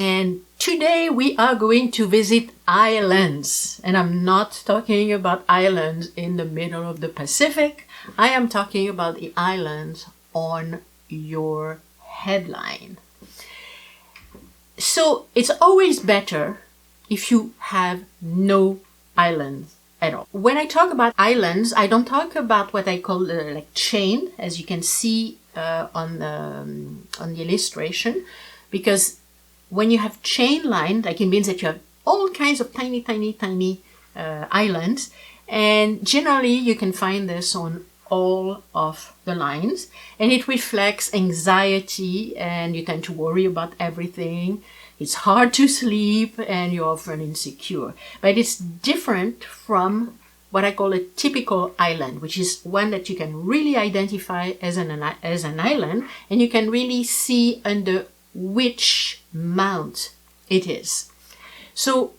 And today we are going to visit islands. And I'm not talking about islands in the middle of the Pacific. I am talking about the islands on your headline. So it's always better if you have no islands at all. When I talk about islands, I don't talk about what I call like chain, as you can see on the illustration, because when you have chain line, like it means that you have all kinds of tiny islands, and generally you can find this on all of the lines, and it reflects anxiety, and you tend to worry about everything. It's hard to sleep, and you're often insecure. But it's different from what I call a typical island, which is one that you can really identify as an island, and you can really see under which mount it is. So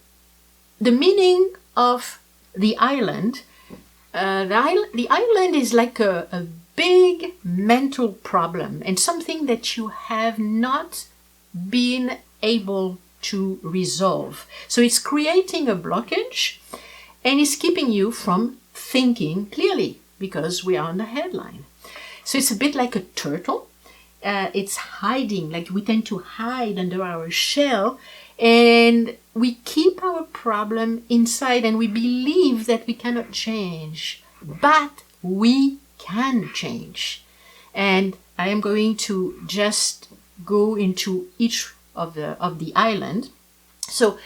the meaning of the island, the island is like a big mental problem and something that you have not been able to resolve. So it's creating a blockage and it's keeping you from thinking clearly because we are on the headline. So it's a bit like a turtle. It's hiding, like we tend to hide under our shell, and we keep our problem inside and we believe that we cannot change, but we can change. And I am going to just go into each of the island. So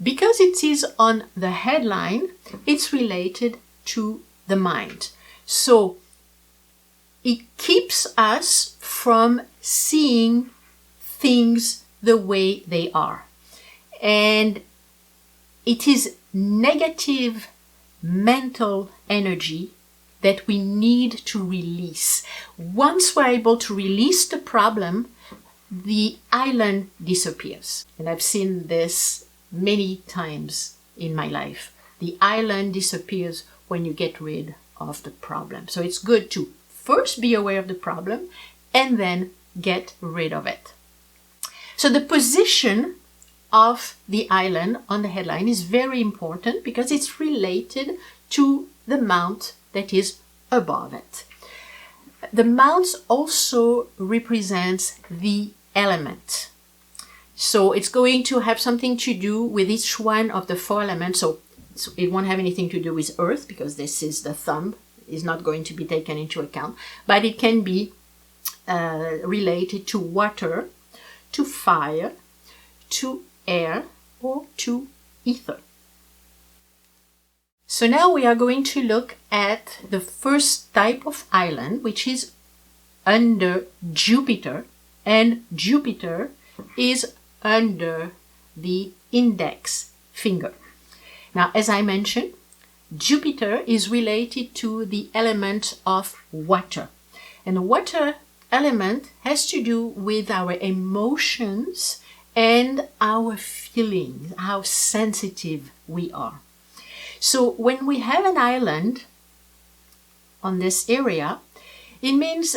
because it is on the headline, it's related to the mind. So it keeps us from seeing things the way they are. And it is negative mental energy that we need to release. Once we're able to release the problem, the island disappears. And I've seen this many times in my life. The island disappears when you get rid of the problem. So it's good to first be aware of the problem and then get rid of it. So the position of the island on the headline is very important because it's related to the mount that is above it. The mount also represents the element. So it's going to have something to do with each one of the four elements. So it won't have anything to do with earth because this is the thumb, is not going to be taken into account, but it can be related to water, to fire, to air, or to ether. So now we are going to look at the first type of island, which is under Jupiter, and Jupiter is under the index finger. Now, as I mentioned, Jupiter is related to the element of water. And the water element has to do with our emotions and our feelings, how sensitive we are. So when we have an island on this area, it means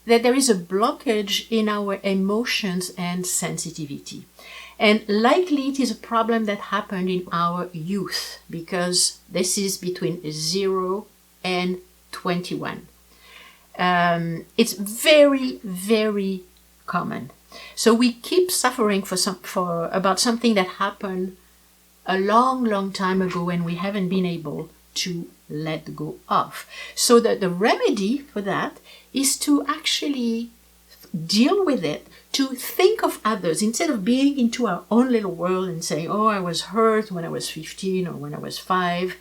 that there is a blockage in our emotions and sensitivity. And likely it is a problem that happened in our youth because this is between 0 and 21. It's very, very common. So we keep suffering for about something that happened a long, long time ago and we haven't been able to let go of. So the remedy for that is to actually deal with it, to think of others instead of being into our own little world and saying, oh, I was hurt when I was 15 or when I was 5.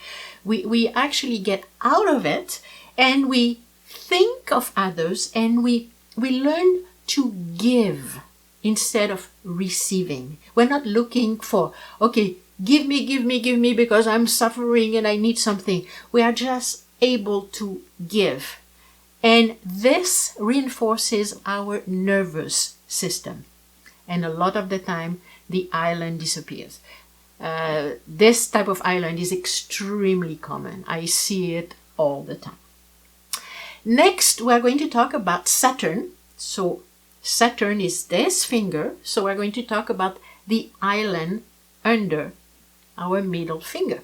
We actually get out of it and we think of others and we learn to give instead of receiving. We're not looking for, okay, give me because I'm suffering and I need something. We are just able to give. And this reinforces our nervous system. And a lot of the time, the island disappears. This type of island is extremely common. I see it all the time. Next, we're going to talk about Saturn. So Saturn is this finger. So we're going to talk about the island under our middle finger.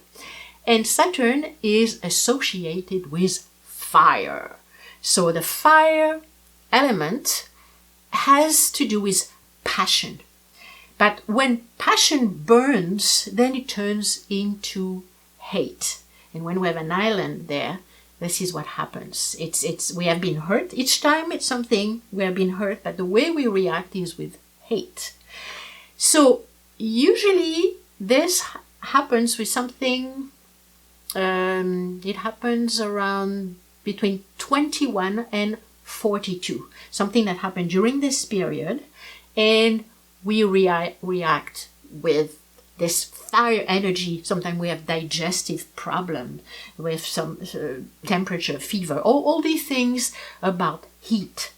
And Saturn is associated with fire. So the fire element has to do with passion. But when passion burns, then it turns into hate. And when we have an island there, this is what happens. We have been hurt. Each time it's something we have been hurt, but the way we react is with hate. So usually this happens with something, it happens around between 21 and 42. Something that happened during this period, and we react with this fire energy. Sometimes we have digestive problem, with some temperature, fever, all these things about heat.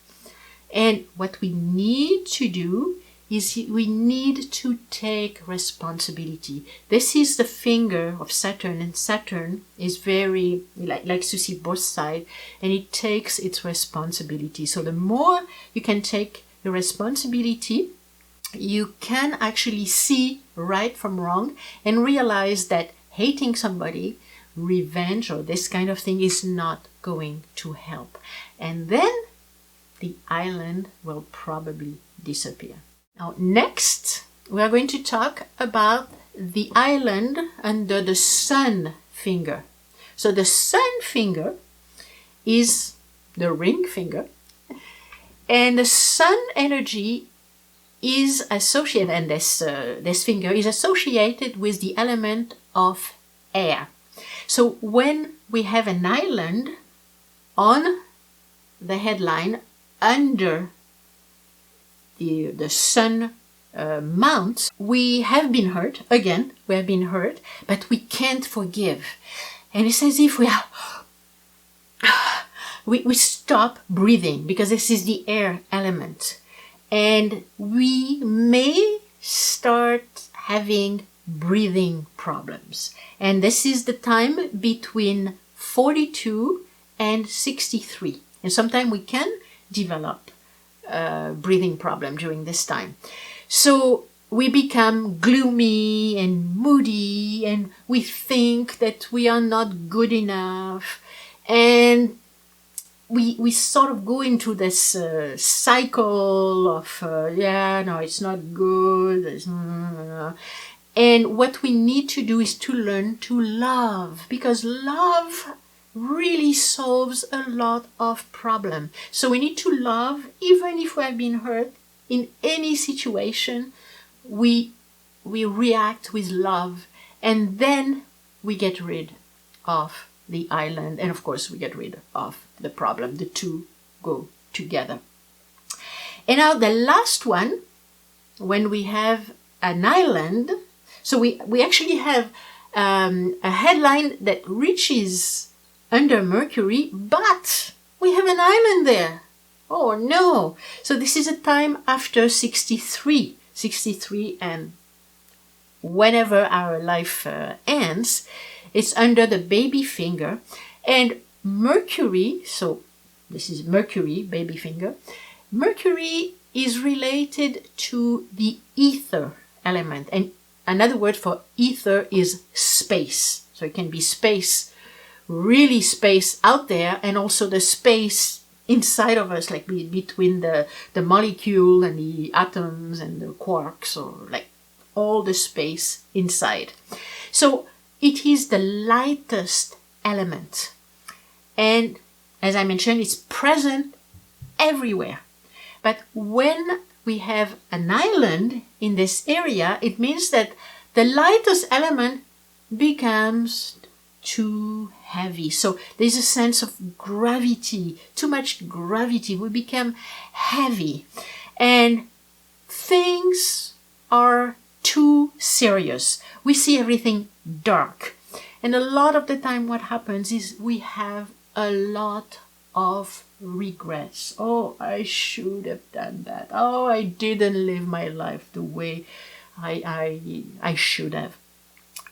And what we need to do is we need to take responsibility. This is the finger of Saturn, and Saturn is very, likes to see both sides, and it takes its responsibility. So the more you can take the responsibility, you can actually see right from wrong and realize that hating somebody, revenge, or this kind of thing is not going to help. And then the island will probably disappear. Now, next, we are going to talk about the island under the sun finger. So the sun finger is the ring finger, and the sun energy is associated, and this finger is associated with the element of air. So when we have an island on the headline under the sun mount, we have been hurt. Again, we have been hurt, but we can't forgive. And it's as if we stop breathing, because this is the air element. And we may start having breathing problems. And this is the time between 42 and 63. And sometimes we can develop breathing problem during this time. So we become gloomy and moody, and we think that we are not good enough, and we sort of go into this cycle of no, it's not good. And what we need to do is to learn to love, because love really solves a lot of problem. So we need to love, even if we have been hurt in any situation. We react with love, and then we get rid of the island, and of course we get rid of the problem. The two go together. And now the last one, when we have an island, so we actually have a headline that reaches under Mercury, but we have an island there. Oh no! So this is a time after 63, and whenever our life ends, it's under the baby finger. And Mercury, so this is Mercury, baby finger. Mercury is related to the ether element. And another word for ether is space. So it can be space, really space out there, and also the space inside of us, like between the molecule and the atoms and the quarks, or like all the space inside. So it is the lightest element. And as I mentioned, it's present everywhere. But when we have an island in this area, it means that the lightest element becomes too heavy. So there's a sense of gravity, too much gravity. We become heavy. And things are too serious. We see everything dark. And a lot of the time what happens is we have a lot of regrets. Oh, I should have done that. Oh, I didn't live my life the way I should have.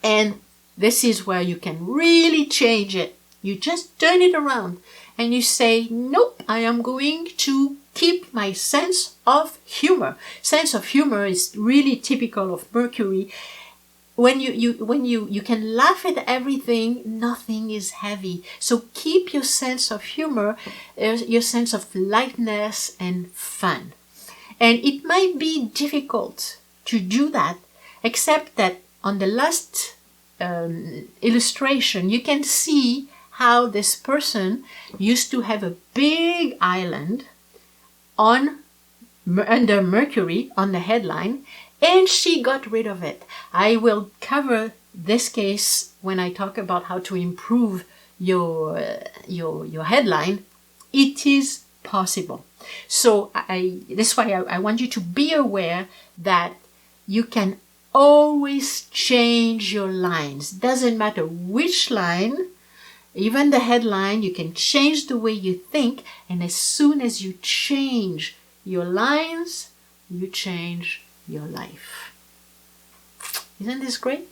And this is where you can really change it. You just turn it around and you say, nope, I am going to keep my sense of humor. Sense of humor is really typical of Mercury. When you can laugh at everything, nothing is heavy. So keep your sense of humor, your sense of lightness and fun. And it might be difficult to do that, except that on the last illustration, you can see how this person used to have a big island under Mercury on the headline, and she got rid of it. I will cover this case when I talk about how to improve your headline. It is possible. So that's why I want you to be aware that you can always change your lines. Doesn't matter which line, even the headline, you can change the way you think, and as soon as you change your lines, you change your life. Isn't this great?